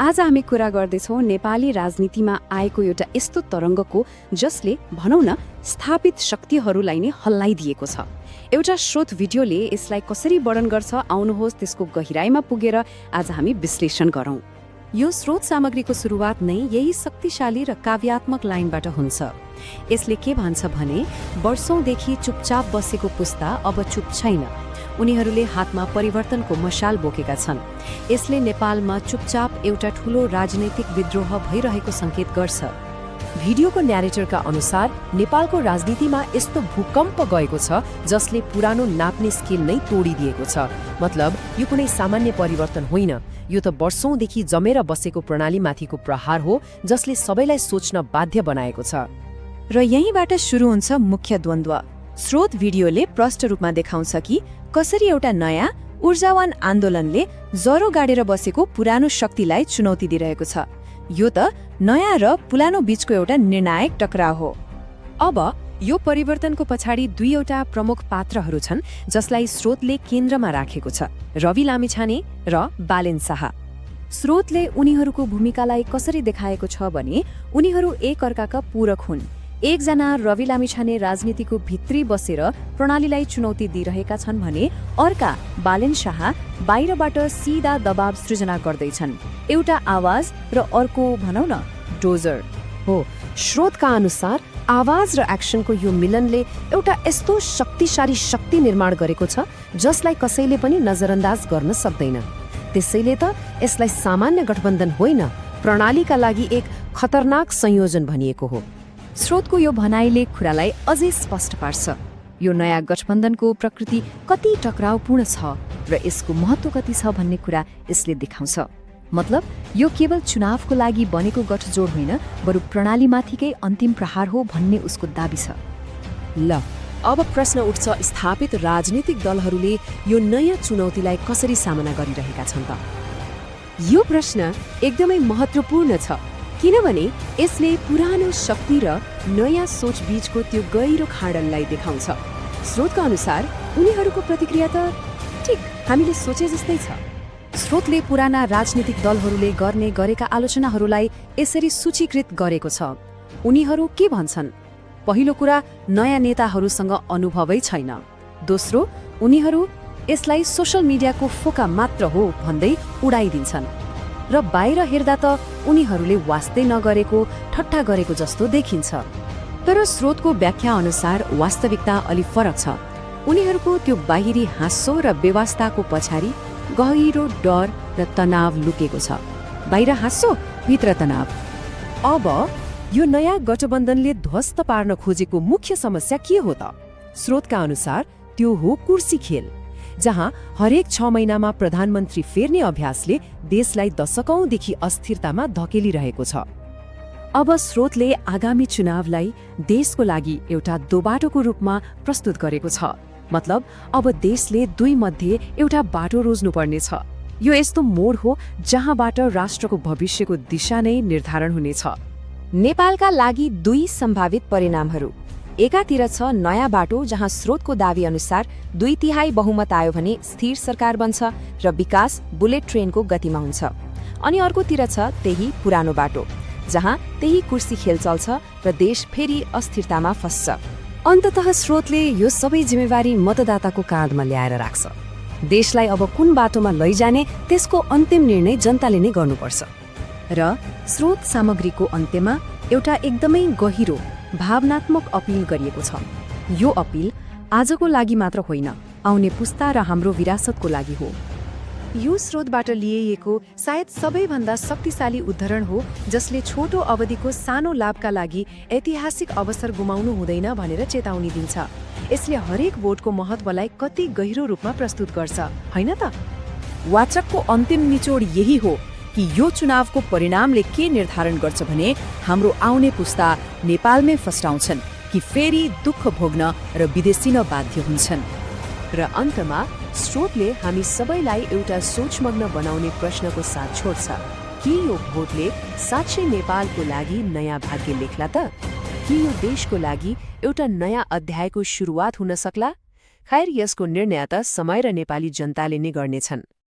आज हामी कुरा गर्दैछौँ नेपाली राजनीतिमा आएको एउटा यस्तो तरङ्गको जसले भनौँ न स्थापित शक्तिहरूलाई नै हल्लाइदिएको छ। एउटा स्रोत भिडियोले यसलाई कसरी वर्णन गर्छ, आउनुहोस् त्यसको गहिराईमा पुगेर आज हामी विश्लेषण गरौँ। यो स्रोत सामग्रीको सुरुवात नै यही शक्तिशाली र काव्यात्मक लाइनबाट हुन्छ। यसले के भन्छ भने, वर्षौंदेखि चुपचाप बसेको पुस्ता अब चुप छैन, उनीहरूले हातमा परिवर्तनको मशाल बोकेका छन्। यसले नेपालमा चुपचाप एउटा ठूलो राजनैतिक विद्रोह भइरहेको संकेत गर्छ। भिडियोको न्यारेटरका अनुसार नेपालको राजनीतिमा यस्तो भूकम्प गएको छ जसले पुरानो नाप्ने स्केल नै तोडिदिएको छ। मतलब यो कुनै सामान्य परिवर्तन होइन, यो त वर्षौंदेखि जमेर बसेको प्रणालीमाथिको प्रहार हो जसले सबैलाई सोच्न बाध्य बनाएको छ। र यहीँबाट सुरु हुन्छ मुख्य द्वन्द्व। स्रोत भिडियोले प्रष्ट रूपमा देखाउँछ कि कसरी एउटा नयाँ ऊर्जावान आन्दोलनले जरो गाडेर बसेको पुरानो शक्तिलाई चुनौती दिइरहेको छ। यो त नयाँ र पुरानो बीचको एउटा निर्णायक टकराव हो। अब यो परिवर्तनको पछाडि दुईवटा प्रमुख पात्रहरू छन् जसलाई स्रोतले केन्द्रमा राखेको छ, रवि लामिछाने र बालेन शाह। स्रोतले उनीहरूको भूमिकालाई कसरी देखाएको छ भने, उनीहरू एक अर्काका पूरक हुन्। एकजना रवि लामिछाने राजनीतिको भित्री बसेर प्रणालीलाई चुनौती दिइरहेका छन् भने अर्का बालेन शाह बाहिरबाट सीधा दबाव सृजना गर्दैछन्। एउटा आवाज र अर्को भनौँ न डोजर हो। स्रोतका अनुसार आवाज र एक्सनको यो मिलनले एउटा यस्तो शक्तिशाली शक्ति निर्माण गरेको छ जसलाई कसैले पनि नजरअन्दाज गर्न सक्दैन। त्यसैले त यसलाई सामान्य गठबन्धन होइन, प्रणालीका लागि एक खतरनाक संयोजन भनिएको हो। स्रोतको यो भनाइले कुरालाई अझै स्पष्ट पार्छ। यो नयाँ गठबन्धनको प्रकृति कति टकरावपूर्ण छ र यसको महत्त्व कति छ भन्ने कुरा यसले देखाउँछ। मतलब यो केवल चुनावको लागि बनेको गठजोड होइन, बरु प्रणालीमाथिकै अन्तिम प्रहार हो भन्ने उसको दाबी छ। ल अब प्रश्न उठ्छ, स्थापित राजनीतिक दलहरूले यो नयाँ चुनौतीलाई कसरी सामना गरिरहेका छन् त? यो प्रश्न एकदमै महत्त्वपूर्ण छ, किनभने यसले पुरानो शक्ति र नयाँ सोच बीचको त्यो गहिरो खाडललाई देखाउँछ। स्रोतका अनुसार उनीहरूको प्रतिक्रिया त ठिक हामीले सोचे जस्तै छ। स्रोतले पुराना राजनीतिक दलहरूले गरेका आलोचनाहरूलाई यसरी सूचीकृत गरेको छ। उनीहरू के भन्छन्? पहिलो कुरा, नयाँ नेताहरूसँग अनुभवै छैन। दोस्रो, उनीहरू यसलाई सोशल मिडियाको फोका मात्र हो भन्दै उडाइदिन्छन् र बाहिर हेर्दा त उनीहरूले वास्तै नगरेको, ठट्टा गरेको जस्तो देखिन्छ। तर स्रोतको व्याख्या अनुसार वास्तविकता अलि फरक छ। उनीहरूको त्यो बाहिरी हाँसो र बेवास्ताको पछाडि गहिरो डर र तनाव लुकेको छ। बाहिर हाँसो, भित्र तनाव। अब यो नयाँ गठबन्धनले ध्वस्त पार्न खोजेको मुख्य समस्या के हो त? स्रोतका अनुसार त्यो हो कुर्सी खेल, जहाँ हरेक 6 महिनामा प्रधानमन्त्री फेर्ने अभ्यासले देशलाई दशकौंदेखि अस्थिरतामा धकेलिरहेको छ। अब स्रोतले आगामी चुनावलाई देशको लागि एउटा दोबाटोको रूपमा प्रस्तुत गरेको छ। मतलब अब देशले दुई मध्ये एउटा बाटो रोज्नुपर्नेछ। यो यस्तो मोड हो जहाँबाट राष्ट्रको भविष्यको दिशा नै निर्धारण हुनेछ। नेपालका लागि दुई सम्भावित परिणामहरू। एकातिर छ नयाँ बाटो, जहाँ स्रोतको दावी अनुसार 2/3 बहुमत आयो भने स्थिर सरकार बन्छ र विकास बुलेट ट्रेनको गतिमा हुन्छ। अनि अर्कोतिर छ त्यही पुरानो बाटो, जहाँ त्यही कुर्सी खेल चल्छ र देश फेरि अस्थिरतामा फस्छ। अन्ततः स्रोतले यो सबै जिम्मेवारी मतदाताको काँधमा ल्याएर राख्छ। देशलाई अब कुन बाटोमा लैजाने त्यसको अन्तिम निर्णय जनताले नै गर्नुपर्छ। र स्रोत सामग्रीको अन्त्यमा एउटा एकदमै गहिरो भावनात्मक अपील गरिएको छ। यो अपील आजको लागि मात्र होइन, आउने पुस्ता र हाम्रो विरासतको लागि हो। यो स्रोतबाट लिइएको सायद सबैभन्दा शक्तिशाली उद्धरण हो, जसले छोटो अवधिको सानो लाभका लागि ऐतिहासिक अवसर गुमाउनु हुँदैन भनेर चेतावनी दिन्छ। यसले हरेक भोटको महत्त्वलाई कति गहिरो रूपमा प्रस्तुत गर्छ, होइन त? वाचकको अन्तिम निचोड यही हो कि यो चुनावको परिणामले के निर्धारण गर्छ भने हाम्रो आउने पुस्ता नेपालमै फस्टाउँछन् कि फेरि दुःख भोग्न र विदेशिन बाध्य हुन्छन्। र अन्तमा स्रोतले हामी सबैलाई एउटा सोचमग्न बनाउने प्रश्नको साथ छोड्छ कि यो भोटले साँच्चै नेपालको लागि नयाँ भाग्य लेख्ला त? कि यो देशको लागि एउटा नयाँ अध्यायको सुरुवात हुन सक्ला? खैर, यसको निर्णय त समय र नेपाली जनताले नै गर्नेछन्।